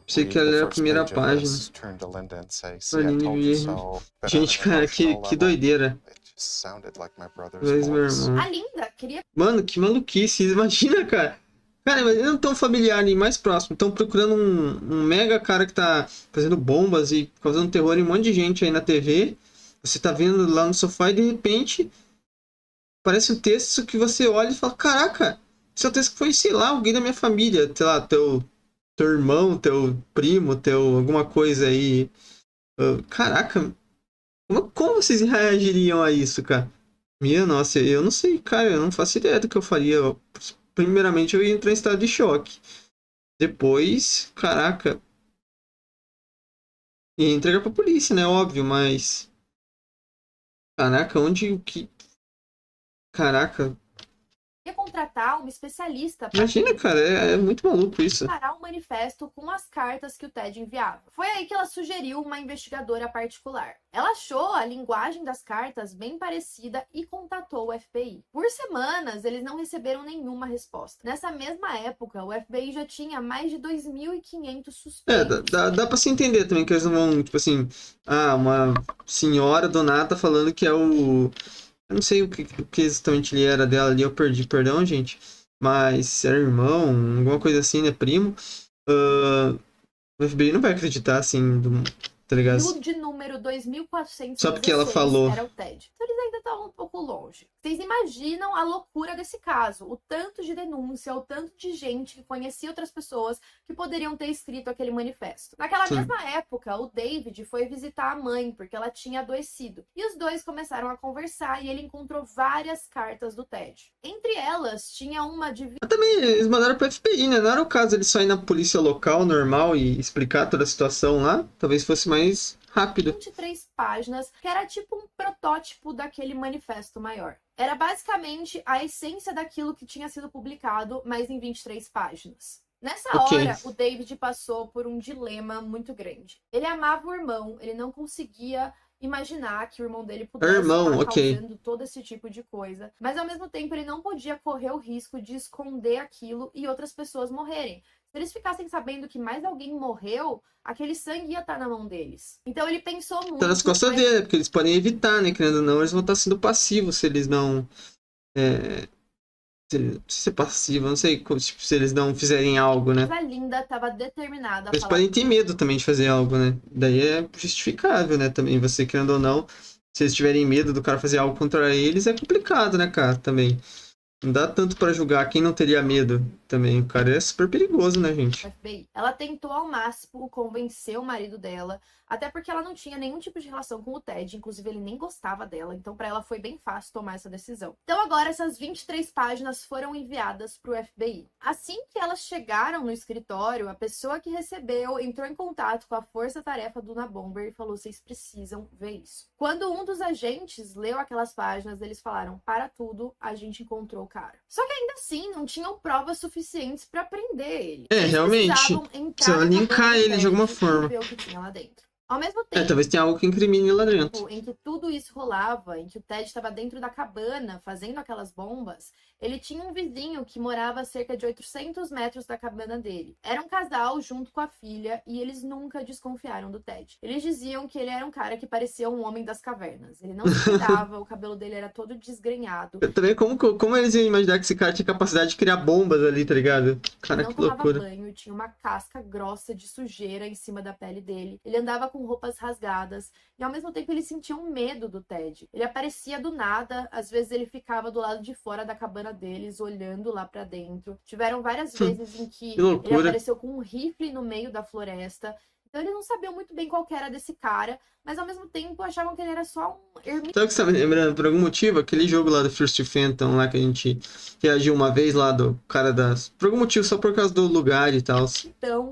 Pensei que ia ler a primeira página. Gente, cara, que doideira. Talvez meu irmão. A Linda queria... Mano, que maluquice, imagina, cara. Cara, mas eles não tão familiar nem mais próximo. Estão procurando um mega cara que tá fazendo bombas e causando terror em um monte de gente aí na TV. Você tá vendo lá no sofá e de repente parece um texto que você olha e fala, caraca, esse é o texto que foi, sei lá, alguém da minha família. Sei lá, teu irmão, teu primo, alguma coisa aí. Caraca, como vocês reagiriam a isso, cara? Minha nossa, eu não sei, cara, eu não faço ideia do que eu faria. Primeiramente eu ia entrar em estado de choque. Depois, caraca, ia entregar pra polícia, né? Óbvio, mas... Caraca, onde o que... Caraca, contratar uma especialista para imagina, cara, é muito maluco isso. preparar um manifesto com as cartas que o Ted enviava. Foi aí que ela sugeriu uma investigadora particular. Ela achou a linguagem das cartas bem parecida e contatou o FBI. Por semanas, eles não receberam nenhuma resposta. Nessa mesma época, o FBI já tinha mais de 2.500 suspeitos. Dá pra se entender também que eles não vão, tipo assim, uma senhora do nada falando que é o... Eu não sei o que exatamente ele era dela ali, eu perdi, perdão, gente. Mas era irmão, alguma coisa assim, né? Primo. O FBI não vai acreditar, assim, tá ligado? O de número 2416 Só porque ela falou. Era o Ted. Então eles ainda estavam um pouco longe. Vocês imaginam a loucura desse caso? O tanto de denúncia, o tanto de gente que conhecia outras pessoas que poderiam ter escrito aquele manifesto. Naquela mesma época, o David foi visitar a mãe, porque ela tinha adoecido. E os dois começaram a conversar e ele encontrou várias cartas do Ted. Entre elas, tinha uma de... Também, eles mandaram pro FBI, né? Não era o caso eles só ir na polícia local, normal, e explicar toda a situação lá? Talvez fosse mais rápido. 23 páginas, que era tipo um protótipo daquele manifesto maior. Era basicamente a essência daquilo que tinha sido publicado, mas em 23 páginas. Nessa hora, o David passou por um dilema muito grande. Ele amava o irmão, ele não conseguia imaginar que o irmão dele pudesse Irmão, estar ok. causando todo esse tipo de coisa. Mas ao mesmo tempo ele não podia correr o risco de esconder aquilo e outras pessoas morrerem. Se eles ficassem sabendo que mais alguém morreu, aquele sangue ia estar na mão deles. Então ele pensou Tá nas muito, costas mas dele, porque eles podem evitar, né? Querendo ou não, eles vão estar sendo passivos se eles não. É, se é passivo, eu não sei tipo, se eles não fizerem algo, né? a Linda estava determinada a Eles falar podem ter medo também de fazer algo, né? Daí é justificável, né? Também, você querendo ou não, se eles tiverem medo do cara fazer algo contra eles, é complicado, né, cara? Também. Não dá tanto pra julgar quem não teria medo também. O cara é super perigoso, né, gente? FBI. Ela tentou ao máximo convencer o marido dela, até porque ela não tinha nenhum tipo de relação com o Ted, inclusive ele nem gostava dela, então para ela foi bem fácil tomar essa decisão. Então agora essas 23 páginas foram enviadas para o FBI. Assim que elas chegaram no escritório, a pessoa que recebeu entrou em contato com a força-tarefa do Unabomber e falou: vocês precisam ver isso. Quando um dos agentes leu aquelas páginas, eles falaram: para tudo, a gente encontrou o cara. Só que ainda assim, não tinham provas suficientes para prender ele. É, Eles realmente. precisavam entrar Precisa na linkar cabana do ele de alguma Ted e forma. ver o que tinha lá dentro. Ao mesmo É, tempo talvez tenha algo que incrimine lá dentro. em que tudo isso rolava, em que o Ted estava dentro da cabana fazendo aquelas bombas, ele tinha um vizinho que morava a cerca de 800 metros da cabana dele. Era um casal junto com a filha e eles nunca desconfiaram do Ted. Eles diziam que ele era um cara que parecia um homem das cavernas. Ele não se cuidava, o cabelo dele era todo desgrenhado. Também, como eles iam imaginar que esse cara tinha capacidade de criar bombas ali, tá ligado? Cara, Ele não que tomava loucura. banho, tinha uma casca grossa de sujeira em cima da pele dele. Ele andava com roupas rasgadas e ao mesmo tempo ele sentia um medo do Ted. Ele aparecia do nada, às vezes ele ficava do lado de fora da cabana deles, olhando lá pra dentro. Tiveram várias vezes em que Que ele loucura. apareceu com um rifle no meio da floresta. Então eles não sabiam muito bem qual que era desse cara, mas ao mesmo tempo achavam que ele era só um ermitão. Sabe o que você tá me lembrando? Por algum motivo, aquele jogo lá do First Phantom, lá que a gente reagiu uma vez lá do cara das. Por algum motivo, só por causa do lugar e tal.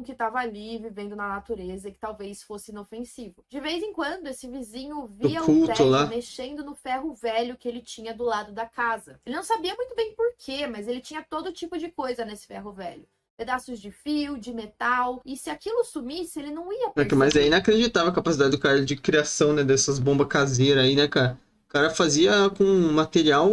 Que estava ali vivendo na natureza e que talvez fosse inofensivo. De vez em quando, esse vizinho via o culto Ted lá. mexendo no ferro velho que ele tinha do lado da casa. Ele não sabia muito bem por quê, mas ele tinha todo tipo de coisa nesse ferro velho. Pedaços de fio, de metal, e se aquilo sumisse, ele não ia perceber. Mas é inacreditável a capacidade do cara de criação, né, dessas bombas caseiras aí, né, cara? O cara fazia com material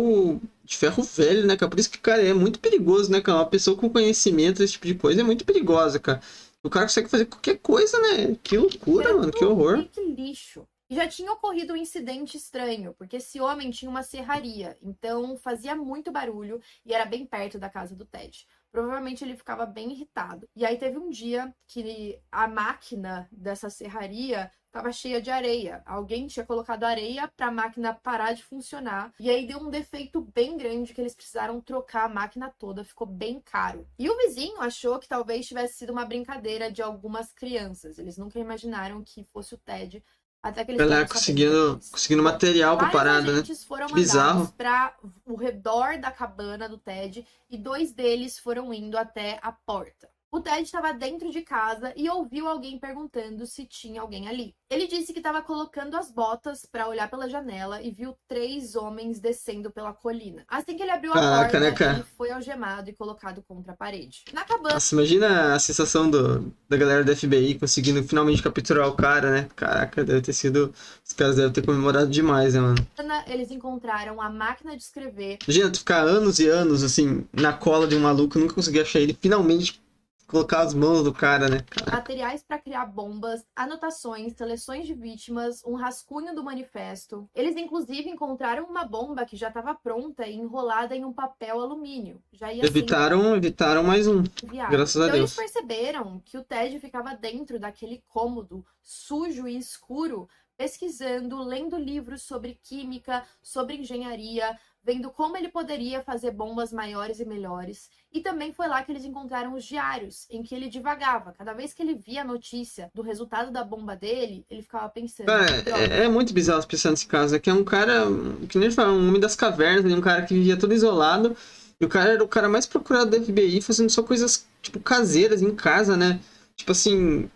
de ferro velho, né, cara? Por isso que, cara, é muito perigoso, né, cara? Uma pessoa com conhecimento desse tipo de coisa é muito perigosa, cara. O cara consegue fazer qualquer coisa, né? Que loucura, mano, que horror. Que lixo. E já tinha ocorrido um incidente estranho, porque esse homem tinha uma serraria, então fazia muito barulho e era bem perto da casa do Ted. Provavelmente ele ficava bem irritado. E aí teve um dia que a máquina dessa serraria estava cheia de areia. Alguém tinha colocado areia para a máquina parar de funcionar. E aí deu um defeito bem grande que eles precisaram trocar a máquina toda. Ficou bem caro. E o vizinho achou que talvez tivesse sido uma brincadeira de algumas crianças. Eles nunca imaginaram que fosse o Ted. Até que eles Ela ficaram sabendo depois. conseguindo material pra parada, né? Vários agentes foram Bizarro. mandados para o redor da cabana do Ted e 2 deles foram indo até a porta. O Ted estava dentro de casa e ouviu alguém perguntando se tinha alguém ali. Ele disse que estava colocando as botas para olhar pela janela e viu 3 homens descendo pela colina. Assim que ele abriu a porta, né, cara? ele foi algemado e colocado contra a parede. Na cabana, Nossa, imagina a sensação da galera do FBI conseguindo finalmente capturar o cara, né? Caraca, deve ter sido. Os caras devem ter comemorado demais, né, mano? eles encontraram a máquina de escrever. Imagina, tu ficar anos e anos, assim, na cola de um maluco, nunca conseguir achar ele, finalmente colocar as mãos do cara, né? Caraca. Materiais para criar bombas, anotações, seleções de vítimas, um rascunho do manifesto. Eles, inclusive, encontraram uma bomba que já estava pronta e enrolada em um papel alumínio. Já ia Evitaram mais um. enviado. Graças a Então, Deus. eles perceberam que o Ted ficava dentro daquele cômodo sujo e escuro, pesquisando, lendo livros sobre química, sobre engenharia, vendo como ele poderia fazer bombas maiores e melhores. E também foi lá que eles encontraram os diários, em que ele divagava. Cada vez que ele via a notícia do resultado da bomba dele, ele ficava pensando. Cara, é muito bizarro pensar nesse caso. É que é um cara, que nem ele fala, um homem das cavernas, um cara que vivia todo isolado. E o cara era o cara mais procurado da FBI, fazendo só coisas, tipo, caseiras em casa, né? Tipo assim,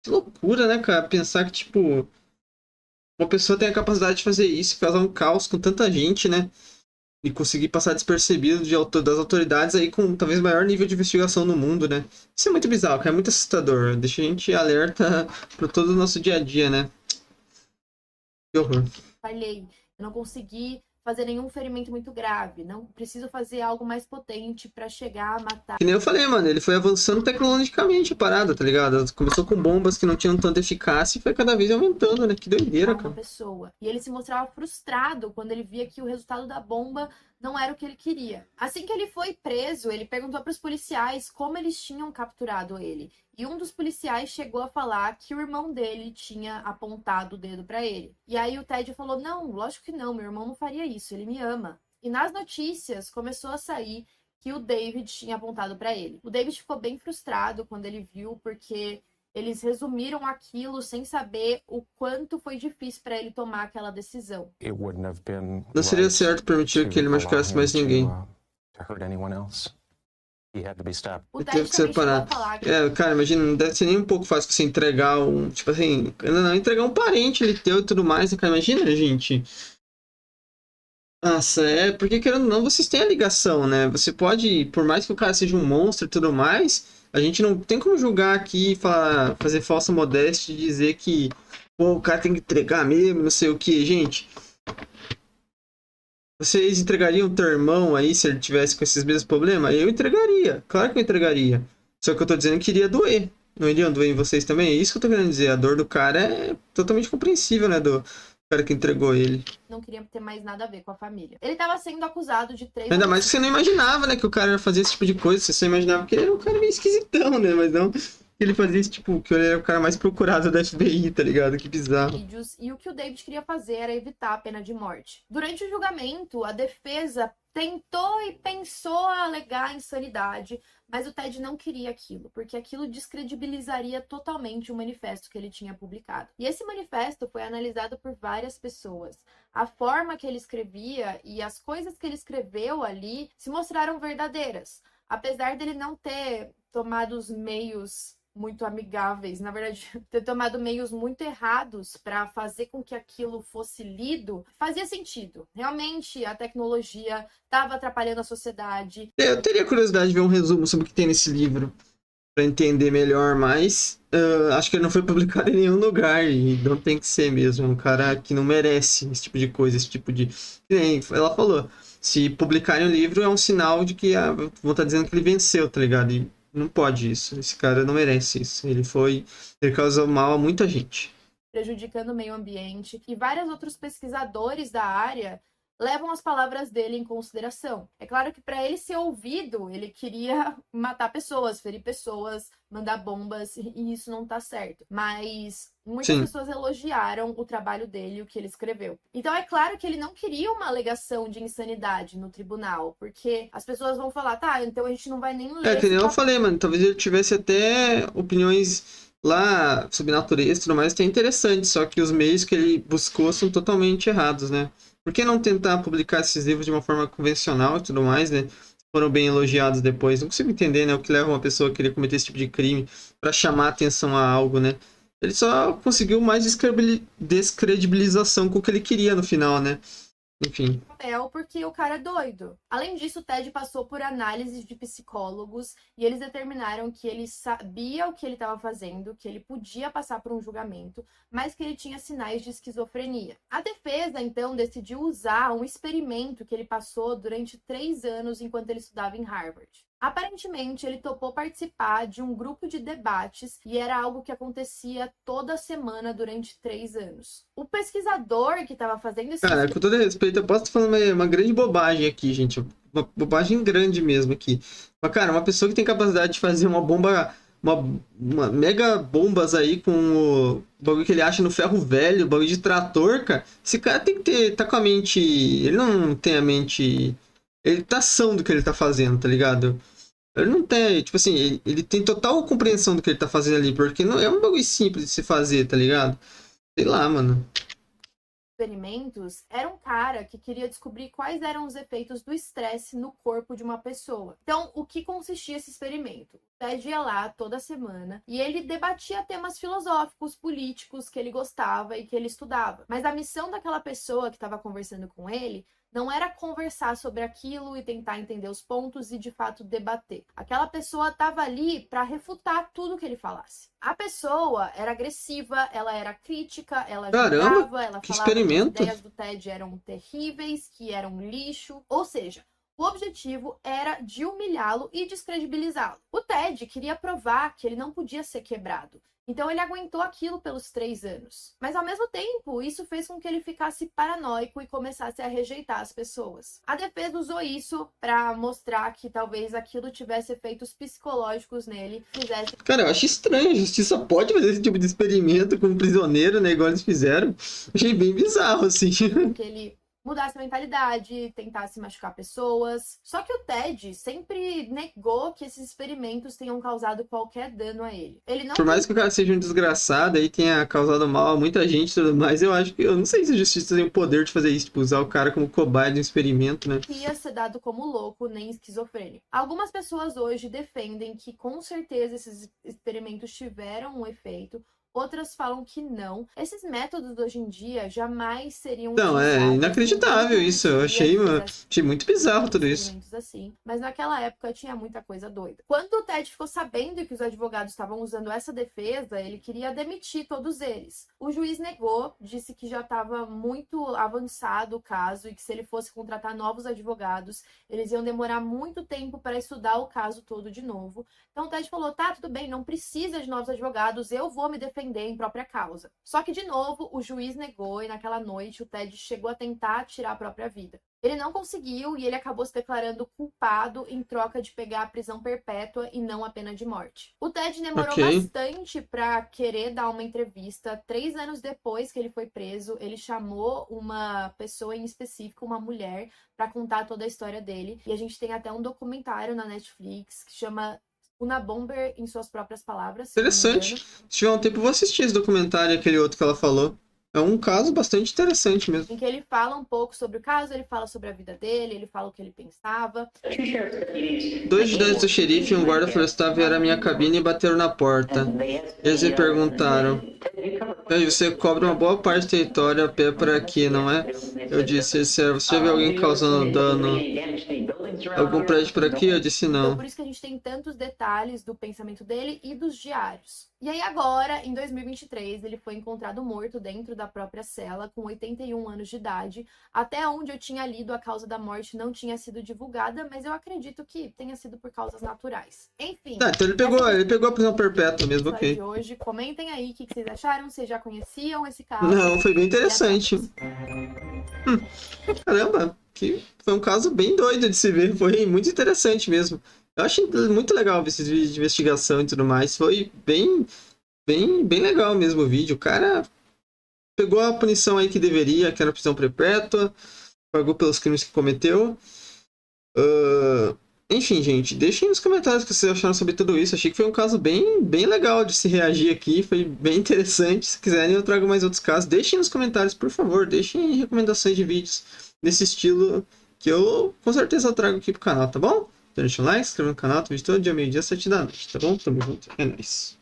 que loucura, né, cara? Pensar que, tipo, uma pessoa tem a capacidade de fazer isso, causar um caos com tanta gente, né? E conseguir passar despercebido das autoridades aí com talvez o maior nível de investigação no mundo, né? Isso é muito bizarro, cara, é muito assustador. Deixa a gente alerta para todo o nosso dia a dia, né? Que horror. falhei, eu não consegui fazer nenhum ferimento muito grave, não preciso fazer algo mais potente pra chegar a matar Que nem eu falei, mano, ele foi avançando tecnologicamente a parada, tá ligado? Começou com bombas que não tinham tanta eficácia e foi cada vez aumentando, né? Que doideira, uma cara. pessoa. E ele se mostrava frustrado quando ele via que o resultado da bomba não era o que ele queria. Assim que ele foi preso, ele perguntou para os policiais como eles tinham capturado ele. E um dos policiais chegou a falar que o irmão dele tinha apontado o dedo para ele. E aí o Ted falou: "Não, lógico que não, meu irmão não faria isso, ele me ama". E nas notícias começou a sair que o David tinha apontado para ele. O David ficou bem frustrado quando ele viu, porque eles resumiram aquilo sem saber o quanto foi difícil para ele tomar aquela decisão. Não seria certo permitir que ele machucasse mais ninguém. O Ele Ted teve que ser também chegou a parado. falar que É, cara, imagina, não deve ser nem um pouco fácil você entregar um. Tipo assim, ainda não entregar um parente ele teu e tudo mais, né, cara? Imagina, gente. Nossa, porque querendo ou não, vocês têm a ligação, né? Você pode, por mais que o cara seja um monstro e tudo mais, a gente não tem como julgar aqui, falar, fazer falsa modéstia e dizer que, pô, o cara tem que entregar mesmo, não sei o que. Gente, vocês entregariam o teu irmão aí se ele tivesse com esses mesmos problemas? Eu entregaria, claro que eu entregaria. Só que eu tô dizendo que iria doer. Não iriam doer em vocês também? É isso que eu tô querendo dizer. A dor do cara é totalmente compreensível, né? Do cara que entregou ele. não queria ter mais nada a ver com a família. Ele estava sendo acusado de 3 Ainda mais que você não imaginava, né, que o cara ia fazer esse tipo de coisa. Você só imaginava que ele era um cara meio esquisitão, né? Mas não que ele fazia esse tipo, que ele era o cara mais procurado da FBI, tá ligado? Que bizarro. homicídios, e o que o David queria fazer era evitar a pena de morte. Durante o julgamento, a defesa tentou e pensou a alegar insanidade, mas o Ted não queria aquilo, porque aquilo descredibilizaria totalmente o manifesto que ele tinha publicado. E esse manifesto foi analisado por várias pessoas. A forma que ele escrevia e as coisas que ele escreveu ali se mostraram verdadeiras, apesar dele não ter tomado os meios muito amigáveis, na verdade, ter tomado meios muito errados para fazer com que aquilo fosse lido, fazia sentido. Realmente, a tecnologia estava atrapalhando a sociedade. Eu teria curiosidade de ver um resumo sobre o que tem nesse livro, pra entender melhor, mas acho que ele não foi publicado em nenhum lugar e não tem que ser mesmo. É um cara que não merece esse tipo de coisa, esse tipo de. Que nem ela falou, se publicarem o livro é um sinal de que vão estar dizendo que ele venceu, tá ligado? E não pode isso. Esse cara não merece isso. Ele causou mal a muita gente. Prejudicando o meio ambiente, e vários outros pesquisadores da área levam as palavras dele em consideração. É claro que para ele ser ouvido, ele queria matar pessoas, ferir pessoas, mandar bombas, e isso não tá certo. Mas muitas Sim. pessoas elogiaram o trabalho dele, o que ele escreveu. Então é claro que ele não queria uma alegação de insanidade no tribunal, porque as pessoas vão falar, tá, então a gente não vai nem ler Que nem esse eu falei, mano, talvez ele tivesse até opiniões lá sobre natureza e tudo mais, até interessante, só que os meios que ele buscou são totalmente errados, né? Por que não tentar publicar esses livros de uma forma convencional e tudo mais, né? Foram bem elogiados depois. Não consigo entender, né? O que leva uma pessoa a querer cometer esse tipo de crime pra chamar atenção a algo, né? Ele só conseguiu mais descredibilização com o que ele queria no final, né? Enfim. papel porque o cara é doido. Além disso, o Ted passou por análises de psicólogos e eles determinaram que ele sabia o que ele estava fazendo, que ele podia passar por um julgamento, mas que ele tinha sinais de esquizofrenia. A defesa, então, decidiu usar um experimento que ele passou durante 3 anos enquanto ele estudava em Harvard. Aparentemente, ele topou participar de um grupo de debates e era algo que acontecia toda semana durante 3 anos. O pesquisador que estava fazendo esse Cara, com todo respeito, eu posso estar falando uma grande bobagem aqui, gente. Uma bobagem grande mesmo aqui. Mas, cara, uma pessoa que tem capacidade de fazer uma bomba. Uma mega bombas aí com o bagulho que ele acha no ferro velho, bagulho de trator, cara. Esse cara tem que tá com a mente. Ele não tem a mente. Ele tá são do que ele tá fazendo, tá ligado? Ele não tem, tipo assim, ele tem total compreensão do que ele tá fazendo ali, porque não é um bagulho simples de se fazer, tá ligado? Sei lá, mano. experimentos era um cara que queria descobrir quais eram os efeitos do estresse no corpo de uma pessoa. Então, o que consistia esse experimento? O Ted ia lá toda semana e ele debatia temas filosóficos, políticos que ele gostava e que ele estudava. Mas a missão daquela pessoa que estava conversando com ele não era conversar sobre aquilo e tentar entender os pontos e de fato debater. Aquela pessoa estava ali para refutar tudo que ele falasse. A pessoa era agressiva, ela era crítica, ela Caramba, julgava, ela que falava que as experimento. ideias do Ted eram terríveis, que eram lixo, ou seja, o objetivo era de humilhá-lo e descredibilizá-lo. O Ted queria provar que ele não podia ser quebrado. Então ele aguentou aquilo pelos 3 anos. Mas ao mesmo tempo, isso fez com que ele ficasse paranoico e começasse a rejeitar as pessoas. A defesa usou isso para mostrar que talvez aquilo tivesse efeitos psicológicos nele, fizesse Cara, eu acho estranho. A justiça pode fazer esse tipo de experimento com um prisioneiro, né? Igual eles fizeram. Achei bem bizarro, assim. com que ele mudasse a mentalidade, tentasse machucar pessoas. Só que o Ted sempre negou que esses experimentos tenham causado qualquer dano a ele. Ele não Por mais que o cara seja um desgraçado e tenha causado mal a muita gente e tudo mais, eu acho que. Eu não sei se a justiça tem o poder de fazer isso, tipo, usar o cara como cobaia de um experimento, né? ia ser dado como louco nem esquizofrênico. Algumas pessoas hoje defendem que com certeza esses experimentos tiveram um efeito. Outras falam que não. Esses métodos hoje em dia jamais seriam Não, é utilizados. inacreditável Ninguém isso. Eu achei, permitiria que achei muito bizarro tudo isso. experimentos assim, mas naquela época tinha muita coisa doida. Quando o Ted ficou sabendo que os advogados estavam usando essa defesa, ele queria demitir todos eles. O juiz negou, disse que já estava muito avançado o caso e que se ele fosse contratar novos advogados, eles iam demorar muito tempo para estudar o caso todo de novo. Então o Ted falou: tá, tudo bem, não precisa de novos advogados, eu vou me defender em própria causa. Só que, de novo, o juiz negou e naquela noite o Ted chegou a tentar tirar a própria vida. Ele não conseguiu e ele acabou se declarando culpado em troca de pegar a prisão perpétua e não a pena de morte. O Ted demorou bastante para querer dar uma entrevista. 3 anos depois que ele foi preso, ele chamou uma pessoa em específico, uma mulher, para contar toda a história dele. E a gente tem até um documentário na Netflix que chama Una Bomber em suas próprias palavras. Interessante. Se tiver um tempo, eu vou assistir esse documentário e aquele outro que ela falou. É um caso bastante interessante mesmo. Em que ele fala um pouco sobre o caso, ele fala sobre a vida dele, ele fala o que ele pensava. 2 ajudantes do xerife e um guarda florestal vieram à minha cabine e bateram na porta. Eles me perguntaram: "Ei, você cobre uma boa parte do território a pé por aqui, não é?" Eu disse: "Você já viu alguém causando dano algum prédio por aqui?" Eu disse: Então, "Não." por isso que a gente tem tantos detalhes do pensamento dele e dos diários. E aí agora, em 2023, ele foi encontrado morto dentro da própria cela, com 81 anos de idade. Até onde eu tinha lido, a causa da morte não tinha sido divulgada, mas eu acredito que tenha sido por causas naturais. Enfim. Então ele pegou a prisão perpétua mesmo, ok. De hoje. Comentem aí o que vocês acharam, vocês já conheciam esse caso? Não, foi bem interessante. Caramba, que foi um caso bem doido de se ver, foi muito interessante mesmo. Eu achei muito legal esses vídeos de investigação e tudo mais, foi bem legal mesmo o vídeo. O cara pegou a punição aí que deveria, que era prisão perpétua, pagou pelos crimes que cometeu. Enfim, gente, deixem nos comentários o que vocês acharam sobre tudo isso. Achei que foi um caso bem legal de se reagir aqui, foi bem interessante. Se quiserem eu trago mais outros casos, deixem nos comentários, por favor, deixem recomendações de vídeos nesse estilo que eu com certeza trago aqui pro canal, tá bom? Então deixa um like, se inscreva no canal, tô vídeo todo dia, meio-dia, 7 da noite, tá bom? Tamo junto, é nóis.